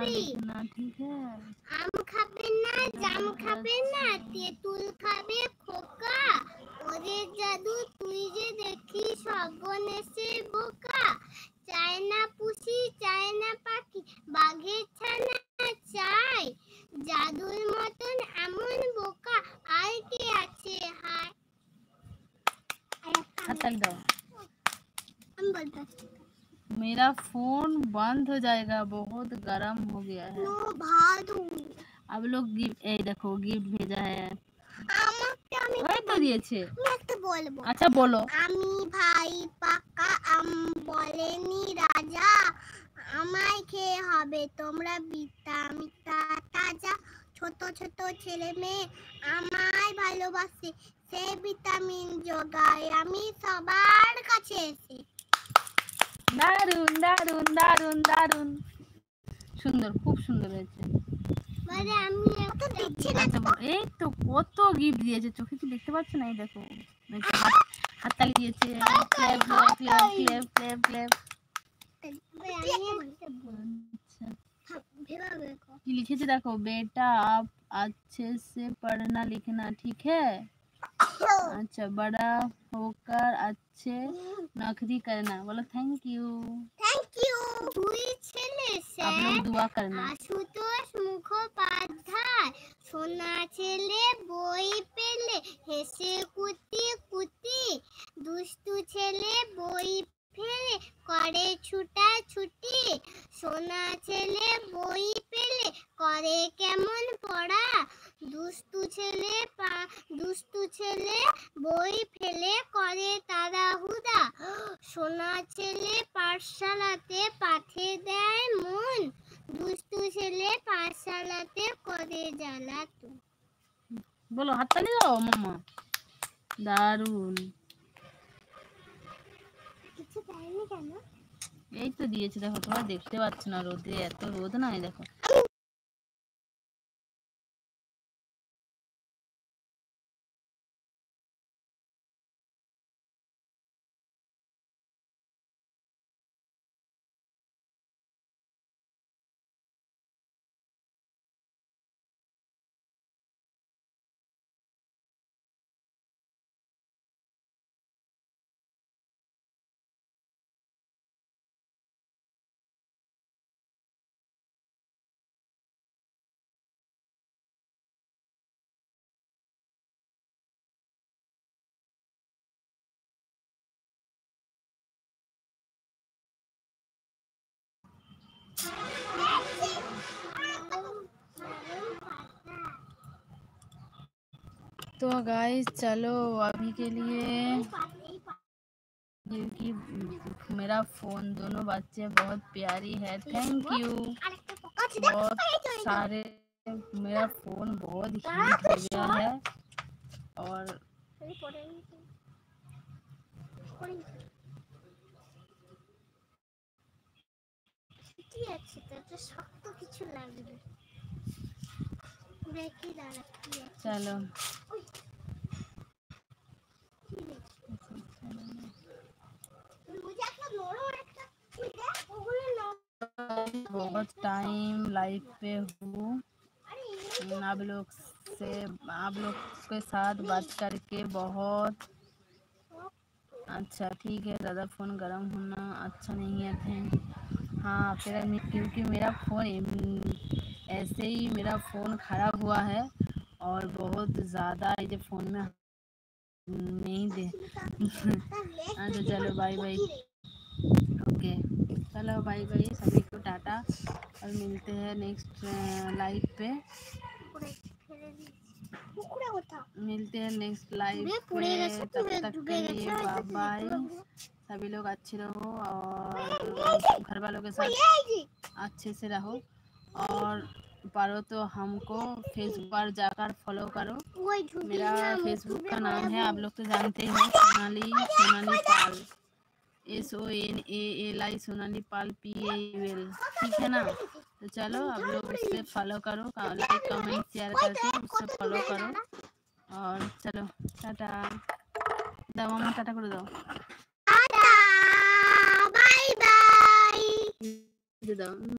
लिखना ठीक है। आम खाबे ना, जाम खाबे ना, तेतुल खाबे खोका, ओरे जादू तुई जे देखी সর্বনেশে বোকা, চায় না পুষি চায় না পাখি, বাঘের ছানা চাই, জাদুর মতন এমন বোকা আর কে আছে হায়। हाथ दो। हम बोलते मेरा फोन बंद हो जाएगा, बहुत गर्म हो गया है। भादू अब लोग गिफ्ट देखो गिफ्ट भेजा है। আমাকে আমি ওই তো দিয়েছে। আমি একটা বলবো। আচ্ছা বলো। আমি ভাই পাকা আম বলেনি রাজা, আমায় খেয়ে হবে তোমরা ভিটামিনটা তাজা, ছোট ছোট ছেলে মেয়ে আমায় ভালোবাসে, সেই ভিটামিন জোগায় আমি সবার কাছে এসে। দারুন দারুন দারুন দারুন, সুন্দর, খুব সুন্দর হয়েছে। মানে আমি একটা দিচ্ছি না। এই তো কত গিফট দিয়েছে, চোখে কি দেখতে পাচ্ছ না? এই দেখো হাততালি দিয়েছে, clap clap clap clap clap clap. কি লিখেছে দেখো, बेटा आप अच्छे से पढ़ना लिखना ठीक है, अच्छा बड़ा होकर अच्छे नौकरी करना, बोलो थैंक यू। Thank you. দুই ছেলে आप लोग दुआ करना। আশুতোষ মুখোপাধ্যায়, সোনা ছেলে বই পেলে হেসে কুতি কুতি, দুষ্টু ছেলে বই ফেলে করে ছুটা ছুটি, সোনা ছেলে বই পেলে করে কেমন পড়া, দুষ্টু ছেলে বই ফেলে করে তাড়াহুড়া, সোনা ছেলে পাঠশালাতে পাঠিয়ে দেয় মন, দুষ্টু ছেলে পাঠশালাতে করে জ্বালাতন। বলো হাততালি দাও মাম্মা, দারুন। কিছু দেয়নি কেন? এই তো দিয়েছে দেখো, তোমরা দেখতে পাচ্ছ না, রোদে এত রোদ নাই দেখো। तो गाइस चलो अभी के लिए, क्योंकि मेरा फ़ोन दोनों बच्चे बहुत प्यारी है, थैंक यू बहुत सारे। मेरा फ़ोन बहुत हीट हो गया है और चलो बहुत टाइम लाइव पे हूँ, आप लोग के साथ बात करके बहुत अच्छा। ठीक है, ज़्यादा फ़ोन गर्म होना अच्छा नहीं है, थैंक। हाँ फिर क्योंकि मेरा फ़ोन ऐसे ही मेरा फ़ोन ख़राब हुआ है और बहुत ज़्यादा ये फ़ोन में नहीं दे। अच्छा चलो बाय बाय, ओके चलो बाय बाय सभी को, टाटा, और मिलते हैं नेक्स्ट लाइव पे, मिलते हैं नेक्स्ट लाइव पे, तब तक के लिए बाय बाय। सभी लोग अच्छे रहो और घर वालों के साथ अच्छे से रहो, और पारो तो हमको फेसबुक पर जाकर फॉलो करो। मेरा फेसबुक का नाम है, आप लोग तो जानते हैं, सोनाली पाल, SONAALI सोनाली पाल PAUL, ठीक है ना? तो चलो आप लोग उससे फॉलो करो, लाइक कमेंट शेयर करके उससे फॉलो करो, और चलो टाटा दाओ मामा, टाटा कर दो, बाय बाय।